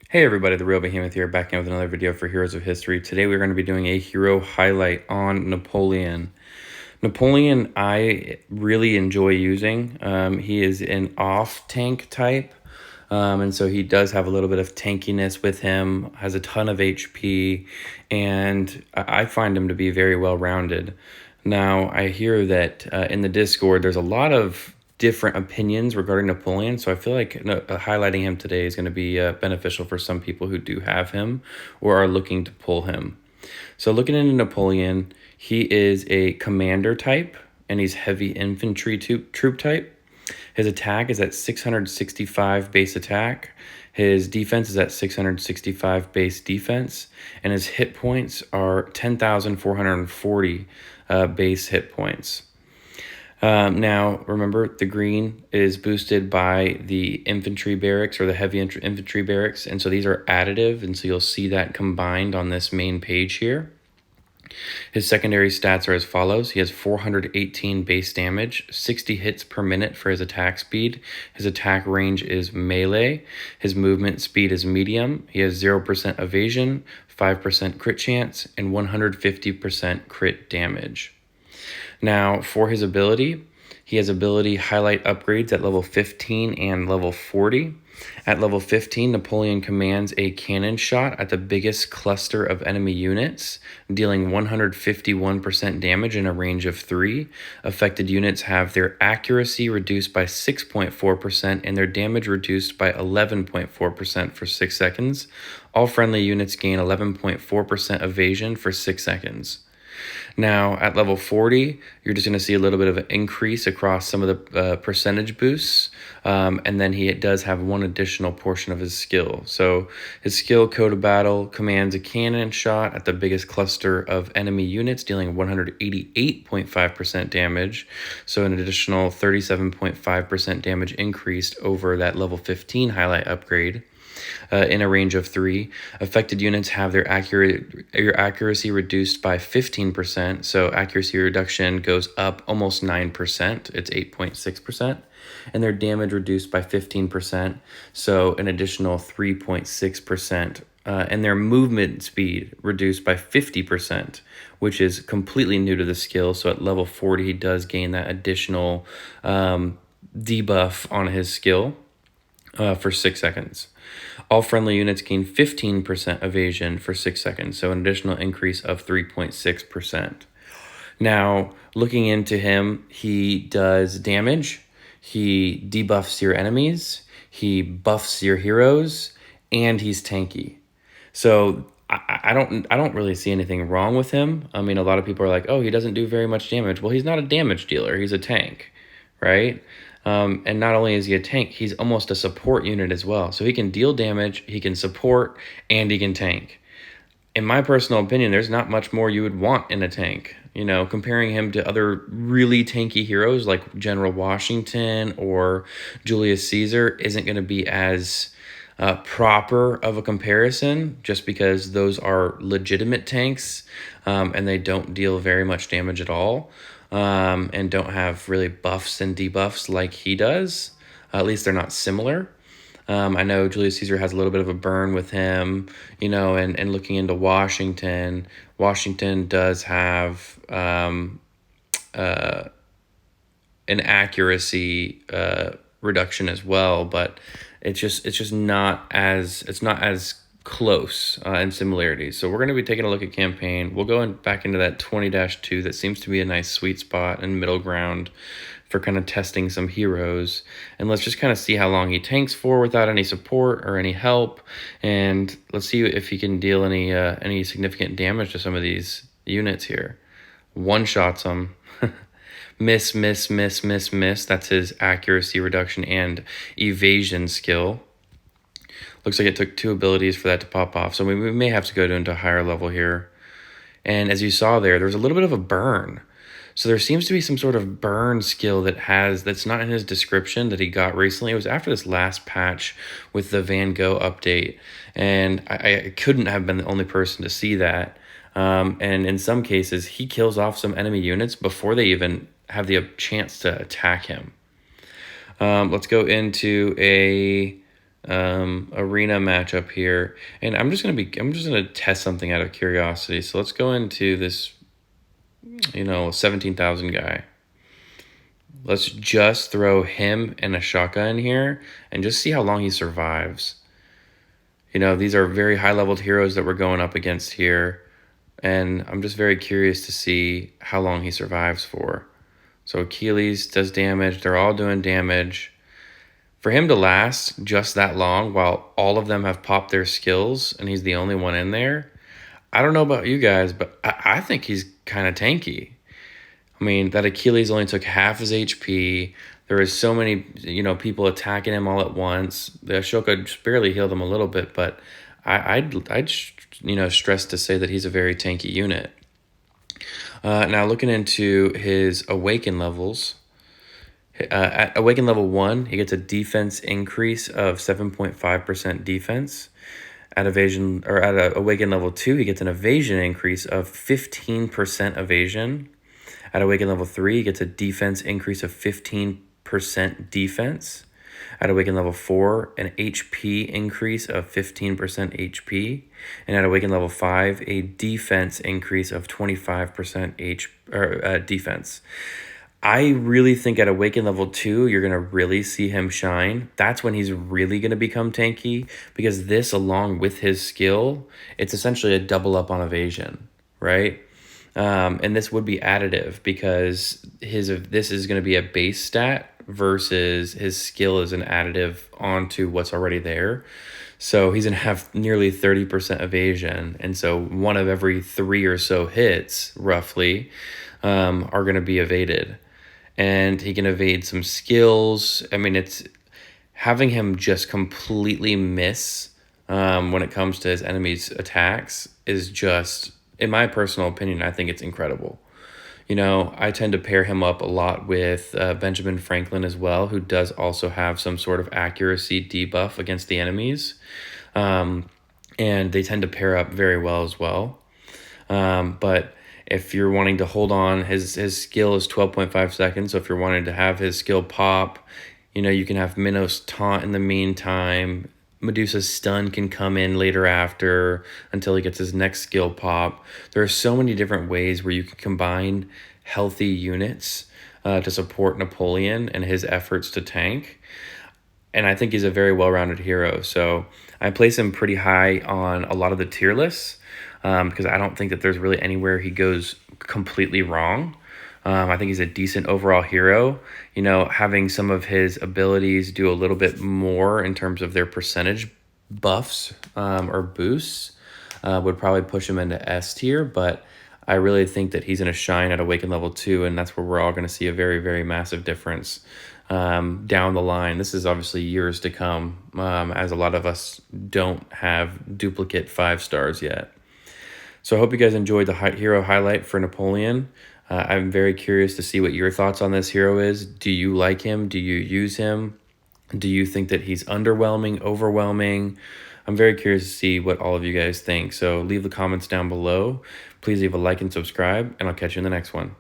Hey everybody, the Real Behemoth here, back in with another video for Heroes of History. Today we're going to be doing a hero highlight on Napoleon. Napoleon I really enjoy using. He is an off-tank type, and so he does have a little bit of tankiness with him, has a ton of HP, and I find him to be very well-rounded. Now, I hear that in the Discord there's a lot of different opinions regarding Napoleon, so I feel like highlighting him today is going to be beneficial for some people who do have him or are looking to pull him. So looking into Napoleon, he is a commander type, and he's heavy infantry troop type. His attack is at 665 base attack. His defense is at 665 base defense, and his hit points are 10,440 base hit points. Now, remember, the green is boosted by the infantry barracks or the heavy infantry barracks, and so these are additive, and so you'll see that combined on this main page here. His secondary stats are as follows. He has 418 base damage, 60 hits per minute for his attack speed. His attack range is melee. His movement speed is medium. He has 0% evasion, 5% crit chance, and 150% crit damage. Now, for his ability, he has ability highlight upgrades at level 15 and level 40. At level 15, Napoleon commands a cannon shot at the biggest cluster of enemy units, dealing 151% damage in a range of 3. Affected units have their accuracy reduced by 6.4% and their damage reduced by 11.4% for 6 seconds. All friendly units gain 11.4% evasion for 6 seconds. Now, at level 40, you're just going to see a little bit of an increase across some of the percentage boosts, and then he does have one additional portion of his skill. So his skill, Code of Battle, commands a cannon shot at the biggest cluster of enemy units, dealing 188.5% damage, so an additional 37.5% damage increased over that level 15 highlight upgrade. In a range of 3. Affected units have their accuracy reduced by 15%, so accuracy reduction goes up almost 9%, it's 8.6%, and their damage reduced by 15%, so an additional 3.6%, and their movement speed reduced by 50%, which is completely new to the skill, so at level 40 he does gain that additional debuff on his skill for 6 seconds. All friendly units gain 15% evasion for 6 seconds, so an additional increase of 3.6%. Now, looking into him, he does damage, he debuffs your enemies, he buffs your heroes, and he's tanky. So I don't really see anything wrong with him. I mean, a lot of people are like, oh, he doesn't do very much damage. Well, he's not a damage dealer, he's a tank, right? And not only is he a tank, he's almost a support unit as well. So he can deal damage, he can support, and he can tank. In my personal opinion, there's not much more you would want in a tank. You know, comparing him to other really tanky heroes like General Washington or Julius Caesar isn't going to be as proper of a comparison, just because those are legitimate tanks and they don't deal very much damage at all. And don't have really buffs and debuffs like he does. At least they're not similar. I know Julius Caesar has a little bit of a burn with him, you know, and looking into Washington, Washington does have an accuracy reduction as well, but it's just not as close in similarities. So we're going to be taking a look at campaign. We'll go back into that 20-2 that seems to be a nice sweet spot and middle ground for kind of testing some heroes. And let's just kind of see how long he tanks for without any support or any help. And let's see if he can deal any significant damage to some of these units here. One shots them. Miss, miss, miss, miss, miss. That's his accuracy reduction and evasion skill. Looks like it took 2 abilities for that to pop off, so we may have to go into a higher level here. And as you saw there's a little bit of a burn. So there seems to be some sort of burn skill that's not in his description that he got recently. It was after this last patch with the Van Gogh update, and I couldn't have been the only person to see that. And in some cases, he kills off some enemy units before they even have the chance to attack him. Let's go into a arena matchup here, and I'm just gonna test something out of curiosity. So let's go into this, 17,000 guy. Let's just throw him and a shotgun here and just see how long he survives. These are very high-leveled heroes that we're going up against here, and I'm just very curious to see how long he survives for. So Achilles does damage. They're all doing damage. For him to last just that long while all of them have popped their skills and he's the only one in there, I don't know about you guys, but I think he's kind of tanky. I mean, that Achilles only took half his HP. There was so many, people attacking him all at once. The Ashoka just barely healed him a little bit, but I'd stress to say that he's a very tanky unit. Now looking into his Awaken levels. At Awaken level 1, he gets a defense increase of 7.5% defense. At Awaken level 2, he gets an evasion increase of 15% evasion. At Awaken level 3, he gets a defense increase of 15% defense. At Awaken level 4, an HP increase of 15% HP. And at Awaken level 5, a defense increase of 25% defense. I really think at Awaken level 2, you're going to really see him shine. That's when he's really going to become tanky, because this, along with his skill, it's essentially a double up on evasion, right? And this would be additive, because this is going to be a base stat versus his skill is an additive onto what's already there. So he's going to have nearly 30% evasion. And so one of every 3 or so hits, roughly, are going to be evaded. And he can evade some skills. I mean, it's having him just completely miss when it comes to his enemies' attacks is just, in my personal opinion, I think it's incredible. I tend to pair him up a lot with Benjamin Franklin as well, who does also have some sort of accuracy debuff against the enemies. And they tend to pair up very well as well. But if you're wanting to hold on, his skill is 12.5 seconds. So if you're wanting to have his skill pop, you can have Minos taunt in the meantime. Medusa's stun can come in later after until he gets his next skill pop. There are so many different ways where you can combine healthy units to support Napoleon and his efforts to tank. And I think he's a very well-rounded hero. So I place him pretty high on a lot of the tier lists. Because I don't think that there's really anywhere he goes completely wrong. I think he's a decent overall hero. Having some of his abilities do a little bit more in terms of their percentage buffs or boosts would probably push him into S tier. But I really think that he's going to shine at Awaken level 2, and that's where we're all going to see a very, very massive difference down the line. This is obviously years to come, as a lot of us don't have duplicate 5 stars yet. So I hope you guys enjoyed the hero highlight for Napoleon. I'm very curious to see what your thoughts on this hero is. Do you like him? Do you use him? Do you think that he's underwhelming, overwhelming? I'm very curious to see what all of you guys think. So leave the comments down below. Please leave a like and subscribe, and I'll catch you in the next one.